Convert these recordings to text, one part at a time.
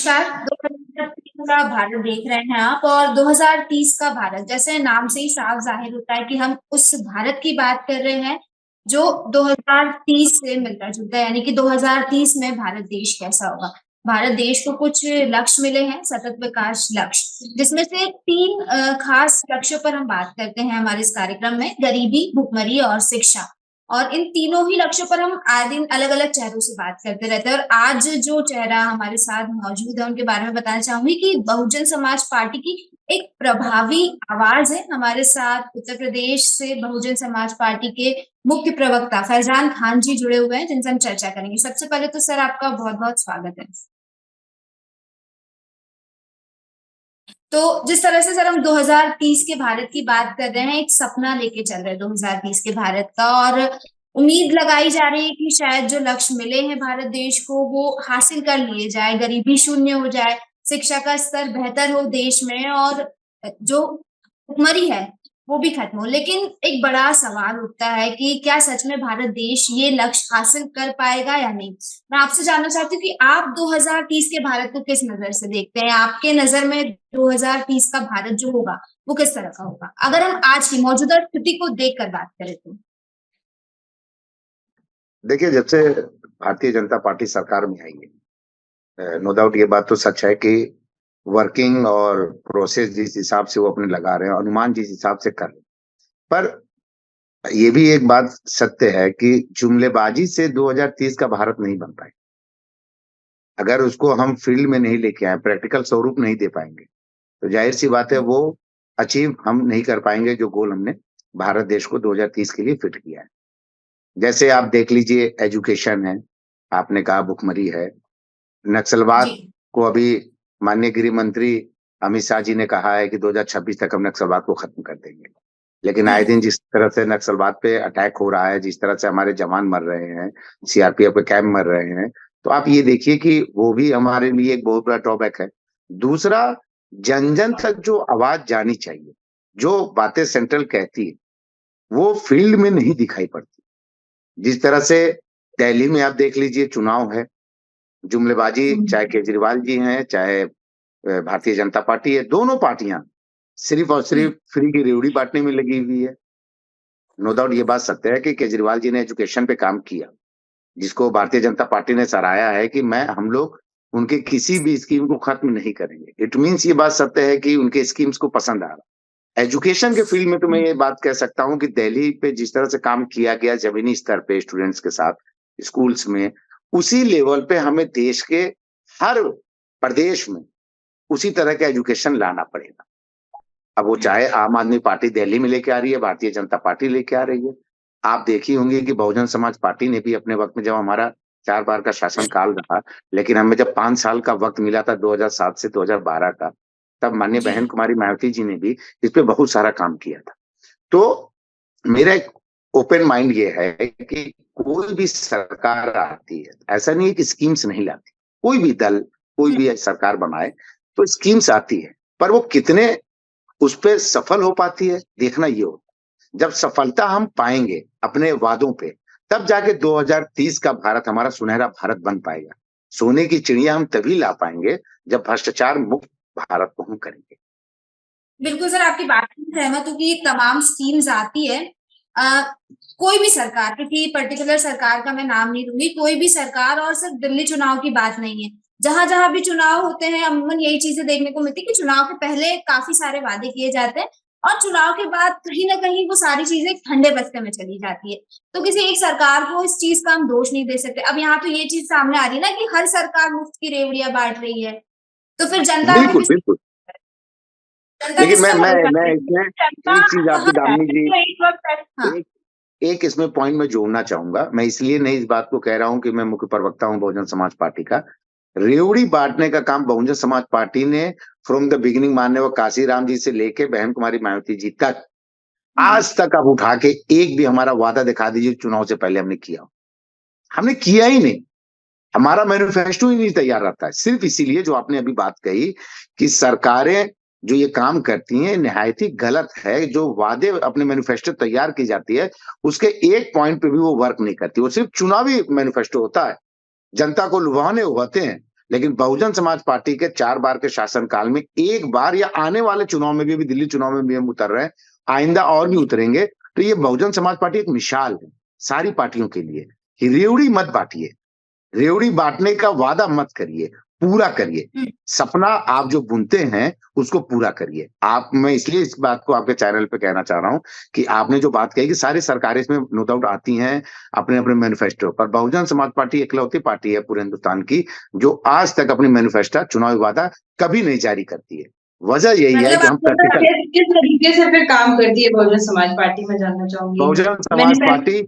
नमस्कार। 2030 का भारत देख रहे हैं आप, और 2030 का भारत जैसे नाम से ही साफ जाहिर होता है कि हम उस भारत की बात कर रहे हैं जो 2030 से मिलता जुलता है, यानी कि 2030 में भारत देश कैसा होगा। भारत देश को कुछ लक्ष्य मिले हैं, सतत विकास लक्ष्य, जिसमें से तीन खास लक्ष्यों पर हम बात करते हैं हमारे इस कार्यक्रम में: गरीबी, भुखमरी और शिक्षा। और इन तीनों ही लक्ष्यों पर हम आए दिन अलग अलग चेहरों से बात करते रहते हैं, और आज जो चेहरा हमारे साथ मौजूद है उनके बारे में बताना चाहूंगी कि बहुजन समाज पार्टी की एक प्रभावी आवाज है। हमारे साथ उत्तर प्रदेश से बहुजन समाज पार्टी के मुख्य प्रवक्ता फैजान खान जी जुड़े हुए हैं, जिनसे हम चर्चा करेंगे। सबसे पहले तो सर आपका बहुत बहुत स्वागत है। तो जिस तरह से सर हम 2030 के भारत की बात कर रहे हैं, एक सपना लेके चल रहे हैं 2030 के भारत का, और उम्मीद लगाई जा रही है कि शायद जो लक्ष्य मिले हैं भारत देश को वो हासिल कर लिए जाए। गरीबी शून्य हो जाए, शिक्षा का स्तर बेहतर हो देश में, और जो भुखमरी है वो भी खत्म हो। लेकिन एक बड़ा सवाल उठता है कि क्या सच में भारत देश ये लक्ष्य हासिल कर पाएगा या नहीं। मैं आपसे जानना चाहती हूँ कि आप 2030 के भारत को किस नजर से देखते हैं। आपके नजर में 2030 का भारत जो होगा वो किस तरह का होगा, अगर हम आज की मौजूदा स्थिति को देखकर बात करें तो। देखिए, जब से भारतीय जनता पार्टी सरकार में आई है, नो डाउट ये बात तो सच है कि वर्किंग और प्रोसेस जिस हिसाब से वो अपने लगा रहे हैं, अनुमान जिस हिसाब से कर रहे हैं, पर ये भी एक बात सत्य है कि जुमलेबाजी से 2030 का भारत नहीं बन पाए। अगर उसको हम फील्ड में नहीं लेके आए, प्रैक्टिकल स्वरूप नहीं दे पाएंगे, तो जाहिर सी बात है वो अचीव हम नहीं कर पाएंगे जो गोल हमने भारत देश को 2030 के लिए फिट किया है। जैसे आप देख लीजिए, एजुकेशन है, आपने कहा भुखमरी है, नक्सलवाद जी को अभी माननीय गृह मंत्री अमित शाह जी ने कहा है कि 2026 तक हम नक्सलवाद को खत्म कर देंगे। लेकिन आए दिन जिस तरह से नक्सलवाद पे अटैक हो रहा है, जिस तरह से हमारे जवान मर रहे हैं, सीआरपीएफ के कैंप मर रहे हैं, तो आप ये देखिए कि वो भी हमारे लिए एक बहुत बड़ा ड्रॉबैक है। दूसरा, जन जन तक जो आवाज जानी चाहिए, जो बातें सेंट्रल कहती है, वो फील्ड में नहीं दिखाई पड़ती। जिस तरह से दिल्ली में आप देख लीजिए, चुनाव है, जुमलेबाजी, चाहे केजरीवाल जी हैं, चाहे भारतीय जनता पार्टी है, दोनों पार्टियां सिर्फ और सिर्फ फ्री की रेवड़ी बांटने में लगी हुई है। नो डाउट ये बात सत्य है कि केजरीवाल जी ने एजुकेशन पे काम किया, जिसको भारतीय जनता पार्टी ने सराहा है कि हम लोग उनके किसी भी स्कीम को खत्म नहीं करेंगे। इट मीन्स ये बात सत्य है कि उनके स्कीम्स को पसंद आ रहा। एजुकेशन के फील्ड में तो मैं ये बात कह सकता हूँ कि दिल्ली पे जिस तरह से काम किया गया जमीनी स्तर पे स्टूडेंट्स के साथ स्कूल्स में, उसी लेवल पे हमें देश के हर प्रदेश में उसी तरह का एजुकेशन लाना पड़ेगा। अब वो चाहे आम आदमी पार्टी दिल्ली में लेके आ रही है, भारतीय जनता पार्टी लेके आ रही है। आप देखी होंगे कि बहुजन समाज पार्टी ने भी अपने वक्त में, जब हमारा 4 बार का शासन काल रहा, लेकिन हमें जब 5 साल का वक्त मिला था 2007 से 2012 का, तब माननीय जी बहन कुमारी मायावती जी ने भी इस पे बहुत सारा काम किया था। तो मेरा एक ओपन माइंड ये है कि कोई भी सरकार आती है, ऐसा नहीं है कि स्कीम्स नहीं लाती। कोई भी दल, कोई भी सरकार बनाए तो स्कीम्स आती है, पर वो कितने उस पे सफल हो पाती है देखना ये होता है। जब सफलता हम पाएंगे अपने वादों पे, तब जाके 2030 का भारत हमारा सुनहरा भारत बन पाएगा। सोने की चिड़िया हम तभी ला पाएंगे जब भ्रष्टाचार मुक्त भारत को हम करेंगे। बिल्कुल सर, आपकी बात से सहमत हूँ कि तमाम स्कीम्स आती है। आ, कोई भी सरकार, किसी पर्टिकुलर सरकार का मैं नाम नहीं लूंगी, कोई भी सरकार, और सिर्फ दिल्ली चुनाव की बात नहीं है। जहां जहां भी चुनाव होते हैं अमूमन यही चीजें देखने को मिलती है कि चुनाव के पहले काफी सारे वादे किए जाते हैं, और चुनाव के बाद कहीं ना कहीं वो सारी चीजें ठंडे बस्ते में चली जाती है। तो किसी एक सरकार को इस चीज का हम दोष नहीं दे सकते। अब यहाँ तो ये चीज सामने आ रही है ना कि हर सरकार मुफ्त की रेवड़ियां बांट रही है, तो फिर जनता बिल्कुल किस बिल्कुल। जनता देखिए, किस मैं पे मैं भरोसा मैं करेगी। इसमें जनता एक चीज आपकी कहाँ है, दामिनी जी, तो एक वक्त हाँ एक एक इसमें पॉइंट में जोड़ना चाहूंगा। मैं इसलिए नहीं इस बात को कह रहा हूं कि मैं मुख्य प्रवक्ता हूं बहुजन समाज पार्टी का। रेवड़ी बांटने का काम बहुजन समाज पार्टी ने फ्रॉम द बिगिनिंग, माननीय काशीराम जी से लेके बहन कुमारी मायावती जी तक, आज तक आप उठा के एक भी हमारा वादा दिखा दीजिए चुनाव से पहले हमने किया हो। हमने किया ही नहीं। हमारा मैनिफेस्टो ही नहीं तैयार रहता है। सिर्फ इसीलिए जो आपने अभी बात कही कि सरकारें जो ये काम करती हैं निहायत ही गलत है। जो वादे अपने मैनिफेस्टो तैयार की जाती है, उसके एक पॉइंट पे भी वो वर्क नहीं करती। वो सिर्फ चुनावी मैनिफेस्टो होता है, जनता को लुभाने होते हैं, लेकिन बहुजन समाज पार्टी के 4 बार के शासनकाल में एक बार या आने वाले चुनाव में भी, अभी दिल्ली चुनाव में भी हम उतर रहे हैं, आइंदा और भी उतरेंगे। तो ये बहुजन समाज पार्टी एक मिसाल है सारी पार्टियों के लिए कि रेवड़ी मत बांटिए, रेवड़ी बांटने का वादा मत करिए, पूरा करिए। सपना आप जो बुनते हैं उसको पूरा करिए। आप, मैं इसलिए इस बात को आपके चैनल पे कहना चाह रहा हूं कि आपने जो बात कही कि सारी सरकारें इसमें नो डाउट आती हैं अपने अपने मैनिफेस्टो पर, बहुजन समाज पार्टी इकलौती पार्टी है पूरे हिंदुस्तान की जो आज तक अपनी मैनिफेस्टो चुनावी वादा कभी नहीं जारी करती है। वजह यही है मतलब कि हम आपको प्रैक्टिकल। किस तरीके से फिर काम करती है बहुजन समाज पार्टी, मैं जानना चाहूंगी। बहुजन समाज पार्टी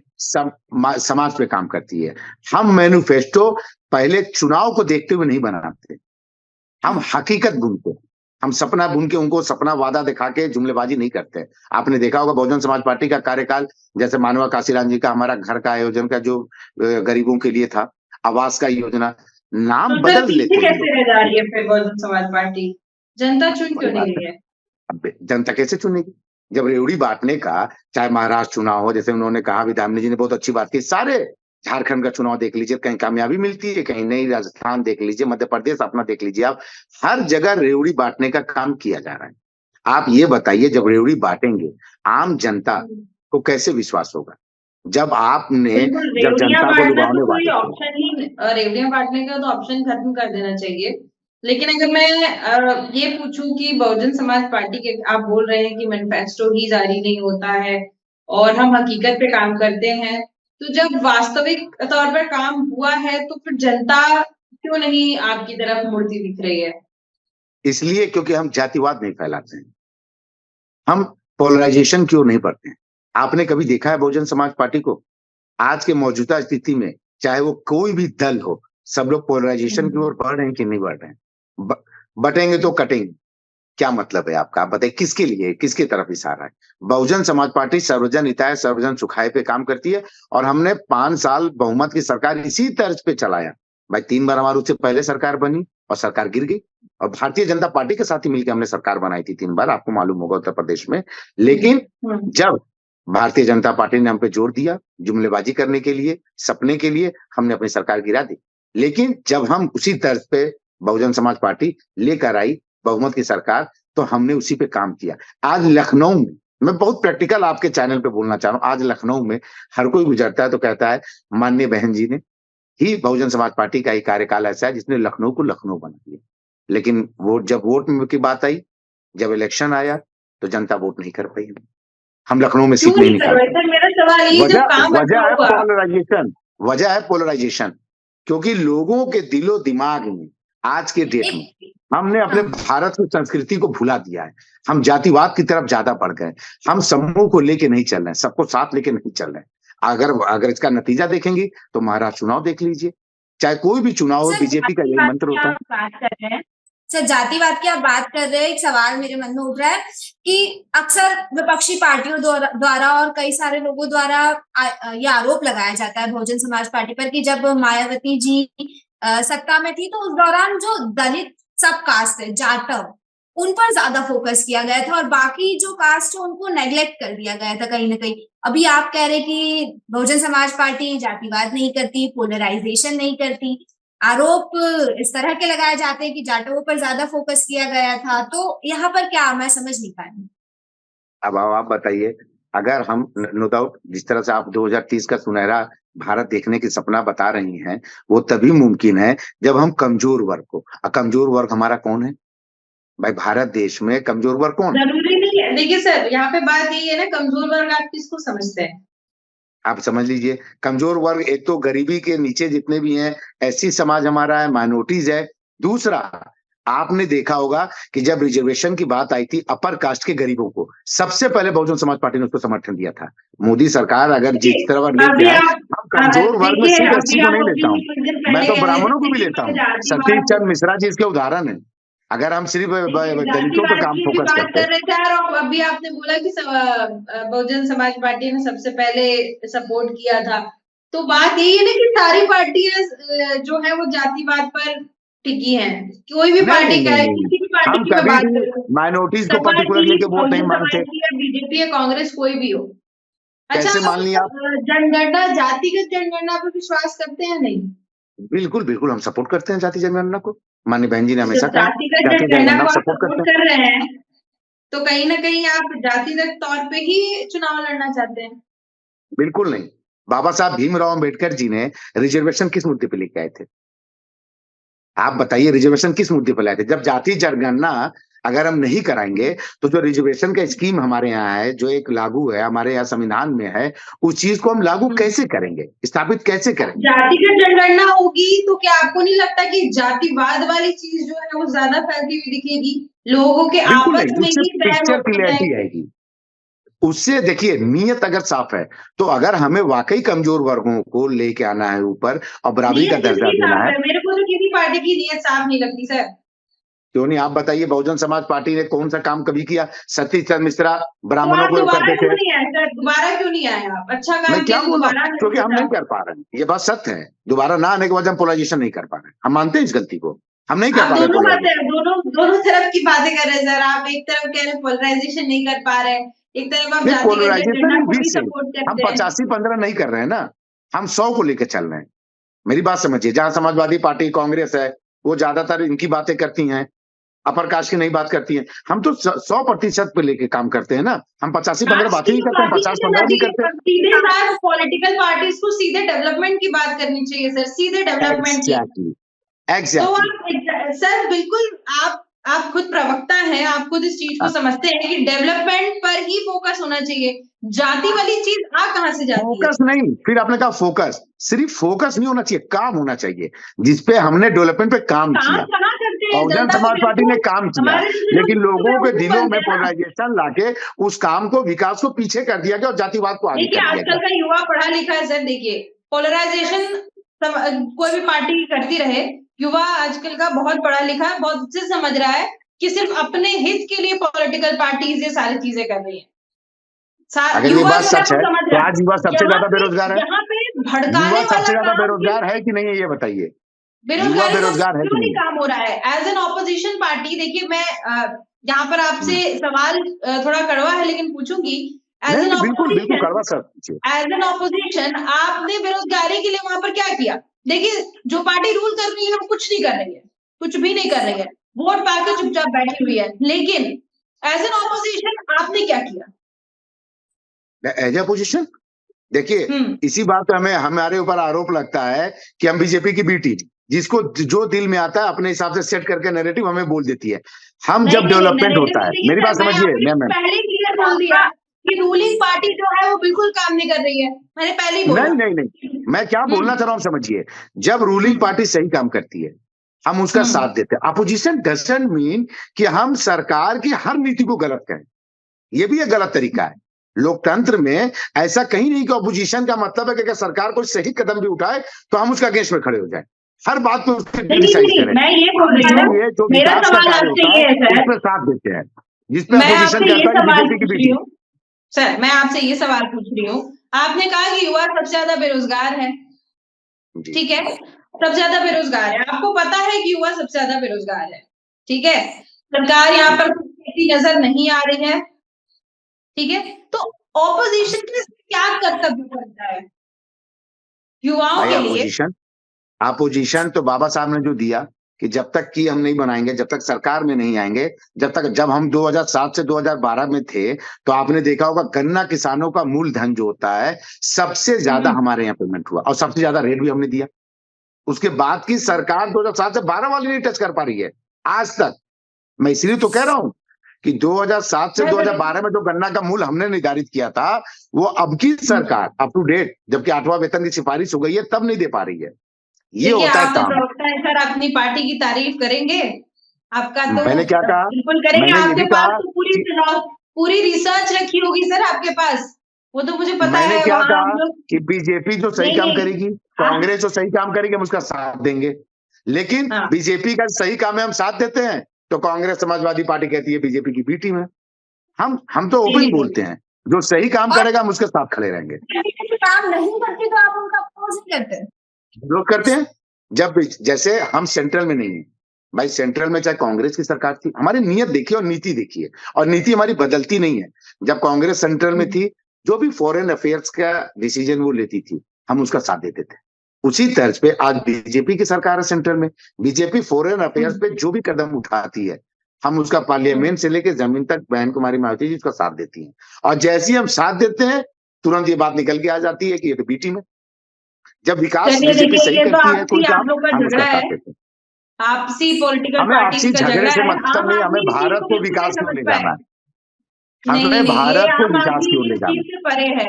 समाज पे काम करती है। हम मैनिफेस्टो पहले चुनाव को देखते हुए नहीं बनाते, हम हकीकत बुनते हैं, हम सपना बुन के उनको सपना वादा दिखा के जुमलेबाजी नहीं करते। आपने देखा होगा बहुजन समाज पार्टी का कार्यकाल, जैसे मानवा काशीराम जी का हमारा घर का आयोजन का जो गरीबों के लिए था, आवास का योजना, नाम तो बदल लेते हैं कैसे रह जा रही है फिर बहुजन समाज पार्टी, जनता चुन क्यों नहीं रही है? अब जनता कैसे चुनेगी जब रेवड़ी बांटने का, चाहे महाराष्ट्र चुनाव हो, जैसे उन्होंने कहा, विधायक जी ने बहुत अच्छी बात की, सारे झारखंड का चुनाव देख लीजिए, कहीं कामयाबी मिलती है, कहीं नहीं, राजस्थान देख लीजिए, मध्य प्रदेश अपना देख लीजिए आप, हर जगह रेवड़ी बांटने का काम किया जा रहा है। आप ये बताइए, जब रेवड़ी बांटेंगे आम जनता को कैसे विश्वास होगा? जब आपने जब जनता को लुभावने वाले ऑप्शन ही, रेवड़ियां बांटने का तो ऑप्शन खत्म कर देना चाहिए। लेकिन अगर मैं ये पूछूं कि बहुजन समाज पार्टी के, आप बोल रहे हैं कि मैनिफेस्टो ही जारी नहीं होता है और हम हकीकत पे काम करते हैं, तो जब वास्तविक तौर पर काम हुआ है तो फिर जनता क्यों नहीं आपकी तरफ मुड़ती दिख रही है? इसलिए क्योंकि हम जातिवाद नहीं फैलाते हैं, हम पोलराइजेशन क्यों नहीं बढ़ते हैं। आपने कभी देखा है बहुजन समाज पार्टी को? आज के मौजूदा स्थिति में चाहे वो कोई भी दल हो, सब लोग पोलराइजेशन की ओर बढ़ रहे हैं कि नहीं बढ़ रहे हैं? बटेंगे तो कटेंगे, क्या मतलब है आपका? आप बताइए किसके लिए, किसकी तरफ इशारा है? बहुजन समाज पार्टी सर्वजन हिताय सर्वजन सुखाय पे काम करती है और हमने 5 साल बहुमत की सरकार इसी तर्ज पे चलाया। भाई 3 बार हमारे उससे पहले सरकार बनी और सरकार गिर गई, और भारतीय जनता पार्टी के साथ ही मिलकर हमने सरकार बनाई थी 3 बार, आपको मालूम होगा, उत्तर प्रदेश में। लेकिन जब भारतीय जनता पार्टी ने हम पे जोर दिया जुमलेबाजी करने के लिए, सपने के लिए, हमने अपनी सरकार गिरा दी। लेकिन जब हम उसी तर्ज पे बहुजन समाज पार्टी लेकर आई बहुमत की सरकार, तो हमने उसी पे काम किया। आज लखनऊ में, मैं बहुत प्रैक्टिकल आपके चैनल पे बोलना चाह रहा हूं, आज लखनऊ में हर कोई गुजरता है तो कहता है माननीय बहन जी ने ही, बहुजन समाज पार्टी का ही कार्यकाल ऐसा है जिसने लखनऊ को लखनऊ बना दिया। लेकिन जब वोट की बात आई, जब इलेक्शन आया, तो जनता वोट नहीं कर पाई। हम लखनऊ में सीट नहीं निकाल पाए। मेरा सवाल ये, जो काम वजह है पोलराइजेशन, वजह है पोलराइजेशन, क्योंकि लोगों के दिलो दिमाग में आज के डेट में हमने अपने भारत की संस्कृति को भुला दिया है। हम जातिवाद की तरफ ज्यादा बढ़ गए, हम समूह को लेके नहीं चल रहे हैं, सबको साथ लेके नहीं चल रहे हैं। अगर इसका नतीजा देखेंगे तो महाराष्ट्र चुनाव देख लीजिए, चाहे कोई भी चुनाव हो, बीजेपी का यही मंत्र होता है। बात कर रहे हैं सर, जातिवाद की आप बात कर रहे हैं, एक सवाल मेरे मन में उठ रहा है कि अक्सर विपक्षी पार्टियों द्वारा और कई सारे लोगों द्वारा ये आरोप लगाया जाता है बहुजन समाज पार्टी पर कि जब मायावती जी सत्ता में थी तो उस दौरान जो दलित सब कास्ट है, जाटव, उन पर ज्यादा फोकस किया गया था और बाकी जो कास्ट है उनको नेग्लेक्ट कर दिया गया था कहीं ना कहीं। अभी आप कह रहे कि बहुजन समाज पार्टी जातिवाद नहीं करती, पोलराइजेशन नहीं करती, आरोप इस तरह के लगाए जाते हैं कि जाटवों पर ज्यादा फोकस किया गया था, तो यहाँ पर क्या, मैं समझ नहीं पाई। अब आप बताइए, अगर हम नो डाउट जिस तरह से आप 2030 का सुनहरा भारत देखने की सपना बता रही हैं, वो तभी मुमकिन है जब हम कमजोर वर्ग को, कमजोर वर्ग हमारा कौन है भाई? भारत देश में कमजोर वर्ग कौन? जरूरी नहीं है। देखिए सर, यहाँ पे बात यही है ना, कमजोर वर्ग आप किसको समझते हैं? आप समझ लीजिए, कमजोर वर्ग एक तो गरीबी के नीचे जितने भी हैं, एससी समाज हमारा है, माइनॉरिटीज है। दूसरा, आपने देखा होगा कि जब रिजर्वेशन की बात आई थी अपर कास्ट के गरीबों को, सबसे पहले बहुजन समाज पार्टी ने उसको समर्थन दिया था। मोदी सरकार अगर जिस तरह लेके आए, हम कमजोर वर्ग में सिर्फ एससी को नहीं लेता हूँ, मैं तो ब्राह्मणों को भी लेता हूँ। सतीश चंद्र मिश्रा जी इसके उदाहरण है। अगर हम सिर्फ दलितों पर काम फोकस करते हैं। और अभी आपने बोला कि बहुजन समाज पार्टी ने सबसे पहले सपोर्ट किया था, तो बात यही है ना कि सारी पार्टियां जो है वो जातिवाद पर टिकी हैं। कोई भी पार्टी का है, किसी भी पार्टी की बात करें, माइनॉरिटीज को पर्टिकुलर लेके वोट नहीं मांगते, बीजेपी या कांग्रेस कोई भी हो। अच्छा, कैसे मान लिया? जनगणना, जातिगत जनगणना पर विश्वास करते हैं नहीं? बिल्कुल, बिल्कुल हम सपोर्ट करते हैं जाति जनगणना को। माननीय बहन जी ने तो हमेशा कहा है, जातिगत जाति जनगणना जनगणना को को आप सपोर्ट करते सपोर्ट हैं। कर रहे हैं, तो कहीं न कहीं आप जातिगत तौर पे ही चुनाव लड़ना चाहते हैं। बिल्कुल नहीं। बाबा साहब भीमराव अम्बेडकर जी ने रिजर्वेशन किस मुद्दे पे लेके आए थे? आप बताइए रिजर्वेशन किस मुद्दे पे लाए थे? जब जाति जनगणना अगर हम नहीं कराएँगे, तो जो रिजर्वेशन का स्कीम हमारे यहाँ है, जो एक लागू है, हमारे यहाँ संविधान में है, उस चीज़ को हम लागू कैसे करेंगे? स्थापित कैसे करेंगे? जातिगत जनगणना होगी तो क्या आपको नहीं लगता कि जातिवाद वाली चीज़ जो है वो ज़्यादा फैलती हुई दिखेगी? लोगों के बिल्कुल आपस नहीं, में उससे ही बैर पिक्चर हो क्लैरिटी जाएँगे। आएगी। उससे देखिए नीयत अगर साफ है, तो अगर हमें वाक़ई कमज़ोर वर्गों को लेके आना है ऊपर और बराबरी का नीयत दर्जा किसकी देना साफ है, है? मेरे को तो किसी पार्टी की नीयत साफ नहीं लगती सर। क्यों नहीं आप बताइए बहुजन समाज पार्टी ने कौन-सा काम कभी किया? सतीश चंद्र मिश्रा तो ब्राह्मणों आप को दोबारा करते क्यों थे। नहीं आए सर? दोबारा क्यों नहीं आए आप? अच्छा मैं काम क्या किया तो बोल रहा हूँ? दोबारा आना क्योंकि चाहिए हम था। नहीं कर पा रहे हैं। ये बात सत्य है। दोबारा ना आने के बाद हम पोलराइज़ेशन नहीं कर पा रहे हैं। हम मानते हैं इस गलती को। हम नहीं कर आप पा रहे दोनों पोलराइज़ेशन। बातें दोनों दोनों तरफ की बातें कर रहे हैं सर। आप एक तरफ कह रहे हैं पोलराइजेशन नहीं कर पा रहे हैं, एक तरफ आप नहीं जातिगत पोलराइज़ेशन जनगणना इज़ को भी दिस थिंग। सपोर्ट हम करते हैं। 85-15 नहीं कर रहे हैं ना। हम 100 को लेके चल रहे हैं। मेरी बात समझिए, जहाँ समाजवादी पार्टी, कांग्रेस है, वो ज़्यादातर इनकी बातें करती हैं, अपर कास्ट की नहीं बात करती हैं। हम तो 100% पे लेके काम करते हैं ना। हम 85-15 कास्ट बातें की नहीं तो करते, हम बात ही नहीं करना 50-15 नहीं चाहिए। करते। सीधे साथ पॉलिटिकल पार्टीज को सीधे डेवलपमेंट की बात करनी चाहिए सर, सीधे डेवलपमेंट की। एग्ज़ैक्टली, तो एग्ज़ैक्टली। आप सर बिल्कुल आप खुद प्रवक्ता हैं, आप खुद इस चीज़ को हाँ, समझते हैं कि डेवलपमेंट पर ही फ़ोकस होना चाहिए। जाति वाली चीज़ आ कहाँ से जाती है? फ़ोकस नहीं, फिर आपने कहा फ़ोकस। सिर्फ़ फ़ोकस नहीं होना चाहिए, काम होना चाहिए, जिस पे हमने डेवलपमेंट पे काम काम किया। कहाँ करते हैं? बहुजन जनता को समाज पार्टी ने बेवकूफ काम किया, हमारे जैसे लोग लेकिन लोगों के बेवकूफ दिलों बनते में हैं ना। पोलराइज़ेशन लाके उस काम को, विकास को पीछे कर दिया गया और जातिवाद को आगे देखिए, कर दिया आजकल गया। का युवा पढ़ा लिखा है सर देखिए, पोलराइज़ेशन कोई भी पार्टी करती रहे, युवा आजकल का बहुत पढ़ा लिखा है, बहुत अच्छे से समझ रहा है कि सिर्फ़ अपने हित के लिए पॉलिटिकल पार्टीज़ ये सारी चीज़ें कर रही हैं। अगर ये युवा बात जो है सच वो है, समझ तो रहा है। आज युवा सबसे ज़्यादा बेरोज़गार है। यहाँ पे युवा भड़काने सबसे वाला ज़्यादा काम बेरोज़गार है कि नहीं है, ये बताइए? युवा बेरोज़गारी का बेरोज़गार है कि क्यों नहीं नहीं है? काम हो रहा है? एज़ एन ऑपोज़िशन पार्टी देखिए मैं यहाँ पर हुँ। आपसे सवाल थोड़ा कड़वा है लेकिन पूछूँगी। नहीं, नहीं, बिल्कुल, बिल्कुल कड़वा सर पूछिए। एज़ एन ऑपोज़िशन आपने बेरोज़गारी के लिए वहाँ पर क्या किया? देखिए, जो पार्टी रूल कर रही है वो कुछ नहीं कर रही है, कुछ भी नहीं कर रही है। वोट पाके चुपचाप बैठी हुई है। लेकिन एज़ एन ऑपोज़िशन आपने क्या किया? एज़ ए अपोज़िशन देखिए, हुँ। इसी बात पे हमारे ऊपर आरोप लगता है कि हम बीजेपी की बी टीम, जिसको जो दिल में आता है अपने हिसाब से सेट करके नैरेटिव हमें बोल देती है। हम नहीं, जब नहीं, डेवलपमेंट नैरेटिव होता तो है, देखिए मेरी सर बात मैं समझिए आपको मैम। पहले ही क्लियर बोल दिया कि रूलिंग पार्टी जो है वो बिल्कुल काम नहीं कर रही है। मैंने पहले ही बोला। नहीं, नहीं, नहीं, मैं क्या हुँ, बोलना चाह रहा हूँ समझिए। जब रूलिंग हुँ, पार्टी सही काम करती है, हम उसका हुँ। साथ देते हैं। अपोज़िशन डज़न्ट मीन कि हम सरकार की हर नीति को गलत कहें। ये भी एक गलत तरीका है। लोकतंत्र में ऐसा कहीं नहीं कि अपोज़िशन का मतलब है कि अगर सरकार कोई सही कदम भी उठाए, तो हम उसके अगेंस्ट में खड़े हो जाएँ। हर बात पे उसको नहीं, क्रिटिसाइज़ नहीं, करें। मैं ये बोल हम रही हूँ, इसीलिए जो मेरा विकास का सवाल कार्य आपसे होता है, ये है सर, उसपे साथ देते हैं। जिस पे मैं अपोज़िशन आपसे ये कहता है कि सवाल बीजेपी की पूछ बी रही टीम। हूँ सर, मैं आपसे ये सवाल पूछ रही हूँ। आपने कहा कि युवा सबसे ज़्यादा बेरोज़गार है, जी। ठीक है? सबसे ज़्यादा बेरोज़गार है। आपको पता है कि युवा सबसे ज़्यादा बेरोज़गार है, ठीक है? सरकार यहाँ जी। पर कुछ देती नज़र नहीं आ रही है, ठीक है? तो ऑपोज़िशन में क्या कर्तव्य बनता है युवाओं भाई के लिए? अपोज़िशन तो बाबा साहब ने जो दिया कि जब तक कि हम नहीं बनाएँगे, जब तक सरकार में नहीं आएँगे, जब हम 2007 से 2012 में थे, तो आपने देखा होगा गन्ना किसानों का मूलधन जो होता है, सबसे ज़्यादा हुँ, हमारे यहाँ पेमेंट हुआ और सबसे ज़्यादा रेट भी हमने दिया। उसके बाद की सरकार 2007 से 12 वाली नहीं टच कर पा रही है, आज तक। मैं इसलिए तो कह रहा हूँ कि 2007 से मैं बड़ी 2012 में जो गन्ना का मूल्य हमने निर्धारित किया था, वो अब की हुँ। सरकार अप टू डेट जबकि 8वां वेतन की सिफारिश हो गई है, तब नहीं दे पा रही है। ये देखिए, होता है आप तो काम। प्रवक्ता हैं सर, अपनी पार्टी की तारीफ़ करेंगे। आपका तो मैंने क्या कहा? बिल्कुल करेंगे, मैंने ये आपके भी पास कहा तो कि पूरी रिसर्च रखी होगी सर आपके पास। वो तो मुझे पता मैंने है क्या वहाँ हम कहा लोग कि बीजेपी जो सही नहीं, काम नहीं। करेगी, आप कांग्रेस जो सही काम करेगी, हम उसका साथ देंगे। लेकिन हाँ, बीजेपी का सही काम में हम साथ देते हैं, तो कांग्रेस समाजवादी पार्टी कहती है बीजेपी की बी टीम है। हम तो नहीं, ओपन नहीं, नहीं। बोलते हैं, जो सही काम और करेगा हम उसके साथ खड़े रहेंगे। काम नहीं करती तो आप उनका अपोज़ नहीं करते? लोग करते हैं, जब जैसे हम सेंट्रल में नहीं है, भाई सेंट्रल में चाहे कांग्रेस की सरकार थी, हमारी नीयत देखिए और नीति देखिए और नीति हमारी बदलती नहीं है। जब कांग्रेस सेंट्रल में हुँ। थी, जो भी फॉरेन अफेयर्स का डिसीजन वो लेती थी, हम उसका साथ देते थे। उसी तर्ज पे आज बीजेपी की सरकार है सेंटर में, बीजेपी फॉरेन अफेयर्स पे जो भी कदम उठाती है, हम उसका पार्लियामेंट से लेकर जमीन तक बहन कुमारी मायावती जी उसका साथ देती हैं। और जैसे ही हम साथ देते हैं, तुरंत ये बात निकल के आ जाती है कि ये तो बी टीम है। जब विकास चलिए बीजेपी देखिए, सही ये तो करती है आपसी कोई आप काम, लोग का हम झगड़ा उसका है, साथ देते हैं। आपसी पॉलिटिकल हमें पार्टीज आपसी का झगड़े झगड़ा से है। मतलब आम नहीं, हमें आदमी इस चीज भारत को को कैसे नहीं विकास की ओर समझ ले पाए? जाना है, नहीं हमें नहीं, ये भारत को आम विकास आदमी की ओर ले इस जाना चीज से परे है,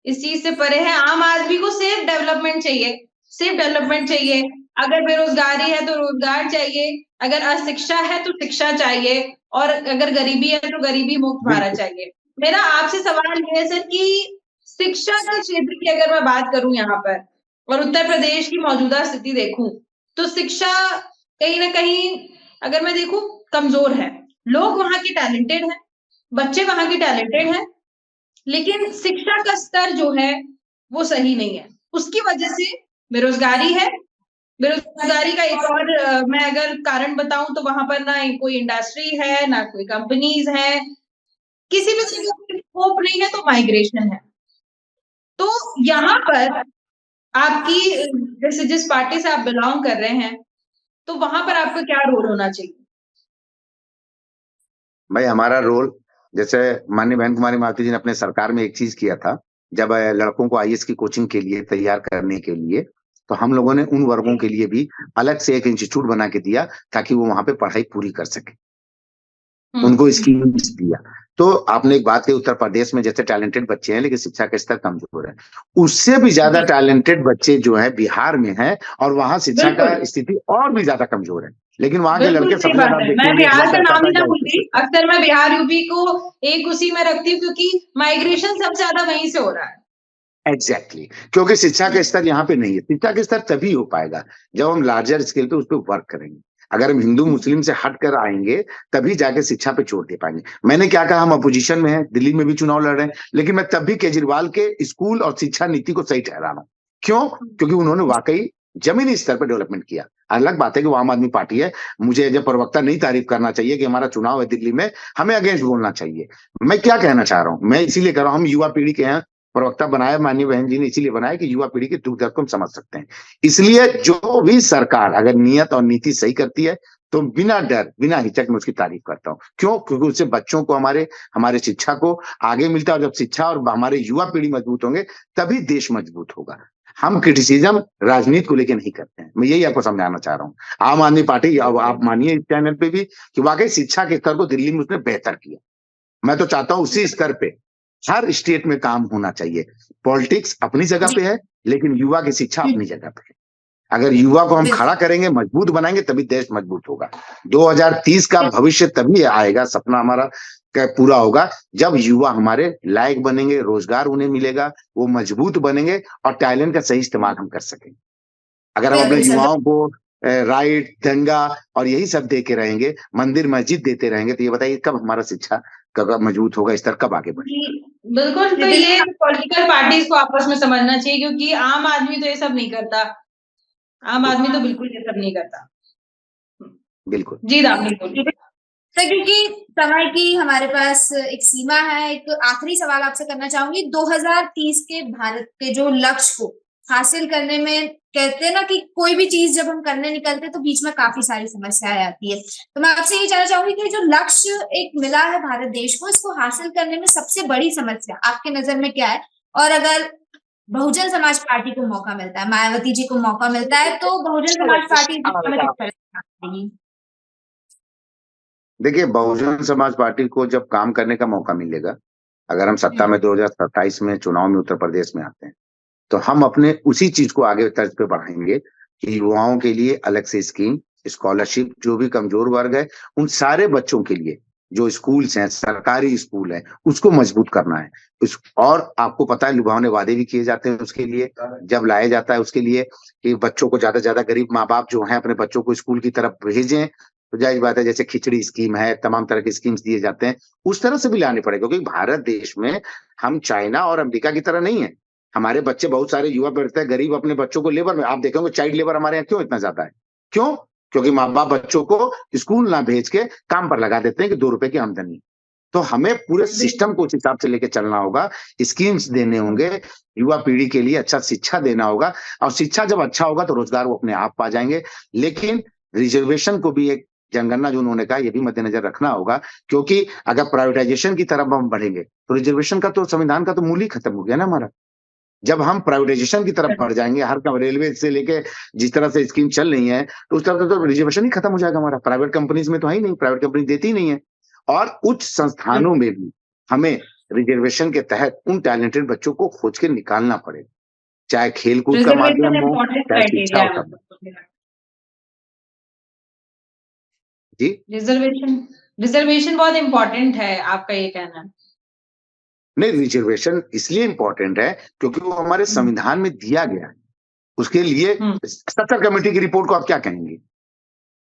इस चीज से परे है। आम आदमी को सिर्फ डेवलपमेंट चाहिए, सिर्फ डेवलपमेंट चाहिए। अगर बेरोजगारी है तो रोजगार चाहिए, अगर अशिक्षा है तो शिक्षा चाहिए, और अगर गरीबी है तो गरीबी मुक्त है। भारत बिल्कुल। चाहिए। मेरा आपसे सवाल ये है सर कि शिक्षा के क्षेत्र की अगर मैं बात करूं यहाँ पर, और उत्तर प्रदेश की मौजूदा स्थिति देखूं, तो शिक्षा कहीं ना कहीं अगर मैं देखूं कमजोर है। लोग वहां के टैलेंटेड हैं, बच्चे वहां के टैलेंटेड हैं, लेकिन शिक्षा का स्तर जो है वो सही नहीं है। उसकी वजह से बेरोजगारी है। बेरोजगारी का एक और मैं अगर कारण बताऊं तो वहां पर ना कोई इंडस्ट्री है, ना कोई कंपनीज है, किसी भी चीज का स्कोप नहीं है, तो माइग्रेशन है। तो यहाँ पर आपकी जैसे जिस पार्टी से आप बिलोंग कर रहे हैं, तो वहां पर आपका क्या रोल होना चाहिए? भाई हमारा रोल, जैसे माननीय बहन कुमारी मायावती जी ने अपने सरकार में एक चीज किया था, जब लड़कों को आईएएस की कोचिंग के लिए तैयार करने के लिए, तो हम लोगों ने उन वर्गों के लिए भी अलग से एक इंस्टीट्यूट बना के दिया ताकि वो वहां पे पढ़ाई पूरी कर सके, उनको स्कीम्स दिया। तो आपने एक बात कही, उत्तर प्रदेश में जैसे टैलेंटेड बच्चे हैं लेकिन शिक्षा का स्तर कमजोर है, उससे भी ज्यादा जी टैलेंटेड बच्चे जो है बिहार में हैं, और वहां शिक्षा का बिल्कुल, स्थिति और भी ज्यादा कमजोर है, लेकिन वहां के बिल्कुल लड़के सही सबसे बात ज्यादा आप है। मैं देखेंगे हुआ बिहार का करता नाम ही था ना गाइड भूलती, से। अक्सर मैं बिहार यूपी को एक उसी में रखती हूँ, क्योंकि माइग्रेशन सबसे ज्यादा वहीं से हो रहा है। Exactly exactly. क्योंकि शिक्षा का स्तर यहाँ पे नहीं है। शिक्षा का स्तर तभी हो पाएगा जब हम लार्जर स्केल पे उस पर वर्क करेंगे। अगर हम हिंदू मुस्लिम से हट कर आएंगे तभी जाके शिक्षा पे जोर दे पाएंगे। मैंने क्या कहा, हम अपोजिशन में हैं, दिल्ली में भी चुनाव लड़ रहे हैं, लेकिन मैं तब भी केजरीवाल के स्कूल और शिक्षा नीति को सही ठहरा रहा हूँ। क्यों? क्योंकि उन्होंने वाकई जमीनी स्तर पर डेवलपमेंट किया। अलग बात है कि वो आम आदमी पार्टी है, मुझे एज ए प्रवक्ता नहीं तारीफ करना चाहिए कि हमारा चुनाव है दिल्ली में, हमें अगेंस्ट बोलना चाहिए। मैं क्या कहना चाह रहा हूँ, मैं इसीलिए कह रहा हूँ, हम युवा पीढ़ी के हैं, प्रवक्ता बनाया माननीय बहन जी ने इसीलिए बनाया कि युवा पीढ़ी के दुख दर्द को हम समझ सकते हैं। इसलिए जो भी सरकार अगर नियत और नीति सही करती है तो बिना डर बिना हिचक में उसकी तारीफ करता हूँ। क्यों? क्योंकि उससे बच्चों को, हमारे हमारे शिक्षा को आगे मिलता है, और जब शिक्षा और हमारे युवा पीढ़ी मजबूत होंगे तभी देश मजबूत होगा। हम क्रिटिसिज्म राजनीति को लेकर नहीं करते हैं, मैं यही आपको समझाना चाह रहा हूँ। आम आदमी पार्टी, अब आप मानिए इस चैनल पे भी कि वाकई शिक्षा के स्तर को दिल्ली में उसने बेहतर किया। मैं तो चाहता हूं उसी स्तर पे हर स्टेट में काम होना चाहिए। पॉलिटिक्स अपनी जगह पे है, लेकिन युवा की शिक्षा अपनी जगह पे है। अगर युवा को हम खड़ा करेंगे, मजबूत बनाएंगे, तभी देश मजबूत होगा। 2030 का भविष्य तभी आएगा, सपना हमारा पूरा होगा जब युवा हमारे लायक बनेंगे, रोजगार उन्हें मिलेगा, वो मजबूत बनेंगे और टैलेंट का सही इस्तेमाल हम कर सकेंगे। अगर हम अपने बिल्कुल सर। युवाओं को राइट, दंगा और यही सब दे के रहेंगे, मंदिर मस्जिद देते रहेंगे, तो ये बताइए कब हमारा शिक्षा कब मजबूत होगा, स्तर कब आगे बढ़ेगा? जी, बिल्कुल। तो ये पॉलिटिकल पार्टीज को आपस में समझना चाहिए, क्योंकि आम आदमी तो ये सब नहीं करता। आम आदमी तो बिल्कुल ये सब नहीं करता। बिल्कुल। जी दामिनी बोलिए। तो क्योंकि समय की हमारे पास एक सीमा है, एक आखिरी सवाल आपसे करना चाहूंगी। 2030 के भारत के जो लक्ष्य को हासिल करने में, कहते हैं ना कि कोई भी चीज जब हम करने निकलते हैं तो बीच में काफी सारी समस्याएं आती है। तो मैं आपसे ये जानना चाहूंगी कि जो लक्ष्य एक मिला है भारत देश को, इसको हासिल करने में सबसे बड़ी समस्या आपके नजर में क्या है? और अगर बहुजन समाज पार्टी को मौका मिलता है, मायावती जी को मौका मिलता है, तो बहुजन समाज पार्टी इस दिशा में किस तरह से काम करेगी? देखिए, बहुजन समाज पार्टी को जब काम करने का मौका मिलेगा, अगर हम सत्ता में 2027 में चुनाव में उत्तर प्रदेश में आते हैं, तो हम अपने उसी चीज को आगे तर्ज पे बढ़ाएंगे कि युवाओं के लिए अलग से स्कीम, स्कॉलरशिप, जो भी कमजोर वर्ग है उन सारे बच्चों के लिए जो स्कूल्स हैं, सरकारी स्कूल है, उसको मजबूत करना है। और आपको पता है, लुभावने वादे भी किए जाते हैं उसके लिए, जब लाया जाता है उसके लिए कि बच्चों को ज्यादा से ज्यादा, गरीब माँ बाप जो हैं अपने बच्चों को स्कूल की तरफ भेजें, तो जाहिर बात है जैसे खिचड़ी स्कीम है, तमाम तरह के स्कीम्स दिए जाते हैं, उस तरह से भी लाने पड़ेगा। क्योंकि भारत देश में हम चाइना और अमेरिका की तरह नहीं है। हमारे बच्चे, बहुत सारे युवा पढ़ते हैं, गरीब अपने बच्चों को लेबर में, आप देखेंगे चाइल्ड लेबर हमारे यहाँ क्यों इतना ज्यादा है? क्यों? क्योंकि माँ बाप बच्चों को स्कूल ना भेज के काम पर लगा देते हैं कि 2 रुपए की आमदनी। तो हमें पूरे सिस्टम को उस हिसाब से लेके चलना होगा, स्कीम्स देने होंगे, युवा पीढ़ी के लिए अच्छा शिक्षा देना होगा, और शिक्षा जब अच्छा होगा तो रोजगार वो अपने आप पा जाएंगे। लेकिन रिजर्वेशन को भी एक जनगणना जो उन्होंने कहा, ये भी मद्देनजर रखना होगा, क्योंकि अगर प्राइवेटाइजेशन की तरफ हम बढ़ेंगे तो रिजर्वेशन का तो, संविधान का तो मूल ही खत्म हो गया ना हमारा। जब हम प्राइवेटाइजेशन की तरफ बढ़ जाएंगे, हर रेलवे से लेके जिस तरह से स्कीम चल रही है, तो उस तरह से तो रिजर्वेशन ही खत्म हो जाएगा हमारा। प्राइवेट कंपनीज में तो है ही नहीं, प्राइवेट कंपनी देती ही नहीं है। और उच्च संस्थानों में भी हमें रिजर्वेशन के तहत उन टैलेंटेड बच्चों को खोज के निकालना पड़ेगा, चाहे खेलकूद का माध्यम हो, चाहे शिक्षा हो। जी, रिजर्वेशन बहुत इम्पोर्टेंट है, आपका ये कहना है? नहीं, रिजर्वेशन इसलिए इम्पोर्टेंट है क्योंकि वो हमारे संविधान में दिया गया है। उसके लिए स्ट्रक्चर कमेटी की रिपोर्ट को आप क्या कहेंगे?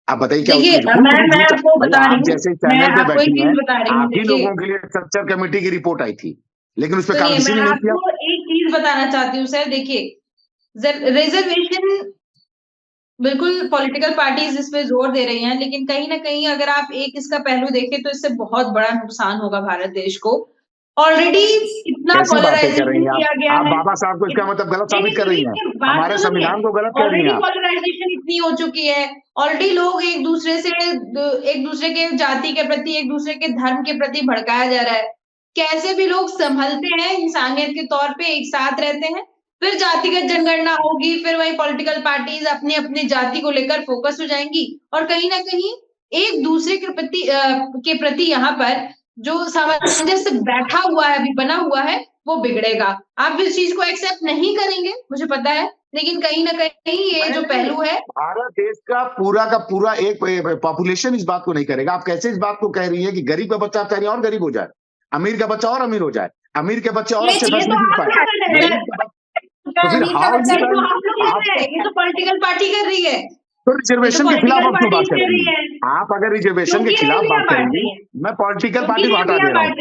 आप बताइए क्या? देखिए, मैं आपको बता रही हूँ, जैसे चैनल पे बैठी हैं, आप ही लोगों के लिए स्ट्रक्चर कमेटी की रिपोर्ट आई थी, लेकिन उस पर काम किसी ने नहीं किया। आपको एक चीज बताना चाहती हूँ सर, देखिए रिजर्वेशन बिल्कुल पॉलिटिकल पार्टीज इस पे जोर दे रही हैं, लेकिन कहीं ना कहीं अगर आप एक इसका पहलू देखें तो इससे बहुत बड़ा नुकसान होगा भारत देश को। ऑलरेडी इतना पोलराइजेशन किया गया है। आप बाबा साहब को इसका मतलब गलत साबित कर रही हैं, हमारे संविधान को गलत कर रही हैं। पोलराइजेशन इतनी हो चुकी है, ऑलरेडी लोग एक दूसरे के जाति के प्रति, एक दूसरे के धर्म के प्रति भड़काया जा रहा है। कैसे भी लोग संभलते हैं, इंसानियत के तौर पे एक साथ रहते हैं, फिर जातिगत जनगणना होगी, फिर वही पॉलिटिकल पार्टीज अपनी अपनी जाति को लेकर फोकस हो जाएंगी, और कहीं ना कहीं एक दूसरे के प्रति यहाँ पर जो सामंजस्य बैठा हुआ है, अभी बना हुआ है, वो बिगड़ेगा। आप इस चीज को एक्सेप्ट नहीं करेंगे, मुझे पता है, लेकिन कहीं ना कहीं ये जो पहलू है, भारत देश का पूरा एक पॉपुलेशन इस बात को नहीं करेगा। आप कैसे इस बात को कह रही है कि गरीब का बच्चा आप कह रही हैं और गरीब हो जाए, अमीर का बच्चा और अमीर हो जाए, अमीर के बच्चे और अच्छे फैसिलिटी पाए? ये तो पॉलिटिकल पार्टी कर रही है। तो रिजर्वेशन के खिलाफ आप क्यों बात कर रही हैं? आप अगर रिजर्वेशन के खिलाफ बात करेंगी, मैं पॉलिटिकल पार्टी को हटा दे रहा हूँ।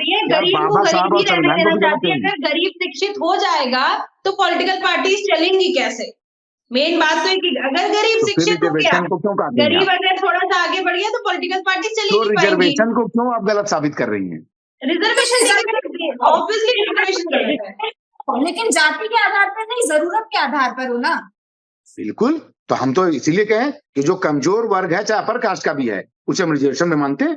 बाबा साहब और संविधान को भी अगर गरीब शिक्षित हो जाएगा तो पॉलिटिकल पार्टीज चलेंगी कैसे? मेन बात तो है कि अगर गरीब शिक्षित हो गया, गरीब अगर थोड़ा सा आगे बढ़ गया तो पॉलिटिकल पार्टी चली नहीं पाएगी। रिजर्वेशन को क्यों आप गलत साबित कर रही हैं? रिजर्वेशन ऑब्वियसली रिजर्वेशन, लेकिन जाति के आधार पर नहीं, जरूरत के आधार पर हो ना। बिल्कुल, तो हम तो इसीलिए कहें कि जो कमजोर वर्ग है, चाहे अपर कास्ट का भी है, उसे हम रिजर्वेशन में मानते हैं।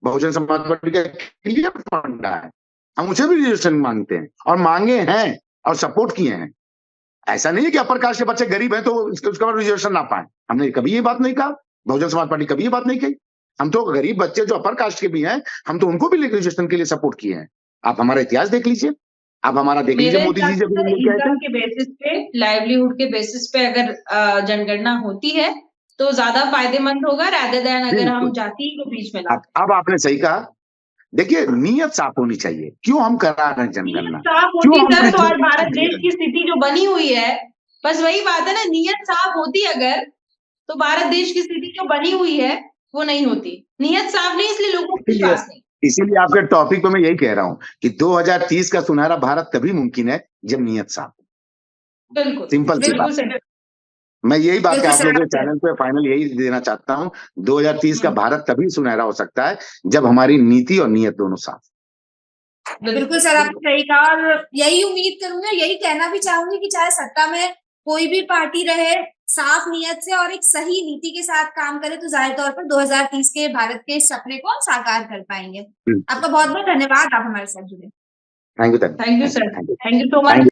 बहुजन समाज पार्टी का क्लियर फंडा है, हम उसे भी रिजर्वेशन मांगते हैं और मांगे हैं और सपोर्ट किए हैं। ऐसा नहीं है कि अपर कास्ट के बच्चे गरीब हैं तो उसका रिजर्वेशन ना पाए। हमने कभी ये बात नहीं कहा, बहुजन समाज पार्टी कभी ये बात नहीं कही। हम तो गरीब बच्चे जो अपर कास्ट के भी हैं, हम तो उनको भी रिजर्वेशन के लिए सपोर्ट किए हैं। आप हमारा इतिहास देख लीजिए, आप हमारा देख लीजिए, मोदी जी जब इनकम के बेसिस पे, लाइवलीहुड के बेसिस पे अगर जनगणना होती है तो ज्यादा फायदेमंद होगा, रादर देन अगर हम जाति को बीच में लाते। अब आपने सही कहा। देखिए, नीयत साफ होनी चाहिए, क्यों हम करा रहे हैं जनगणना? साफ होती सर तो आज भारत देश की स्थिति जो बनी हुई है, बस वही बात है ना, नीयत साफ होती अगर तो भारत देश की स्थिति जो बनी हुई है वो नहीं होती। नीयत साफ नहीं, इसलिए लोगों को विश्वास नहीं। इसीलिए आपके टॉपिक पे मैं यही कह रहा हूं कि 2030 का सुनहरा भारत तभी मुमकिन है जब नीयत साफ। बिल्कुल, सिंपल सी बात। मैं यही बात आप लोगों के चैनल पे फाइनल यही देना चाहता हूं, 2030 का भारत तभी सुनहरा हो सकता है जब हमारी नीति और नीयत दोनों साफ। बिल्कुल सर, आपने सही कहा, और यही उम्मीद करूंगी, यही कहना भी चाहूंगी कि चाहे सत्ता में कोई भी पार्टी रहे, साफ नियत से और एक सही नीति के साथ काम करे तो जाहिर तौर पर 2030 के भारत के सपने को हम साकार कर पाएंगे। आपका बहुत बहुत धन्यवाद, आप हमारे साथ जुड़े। Thank you sir, thank you so much.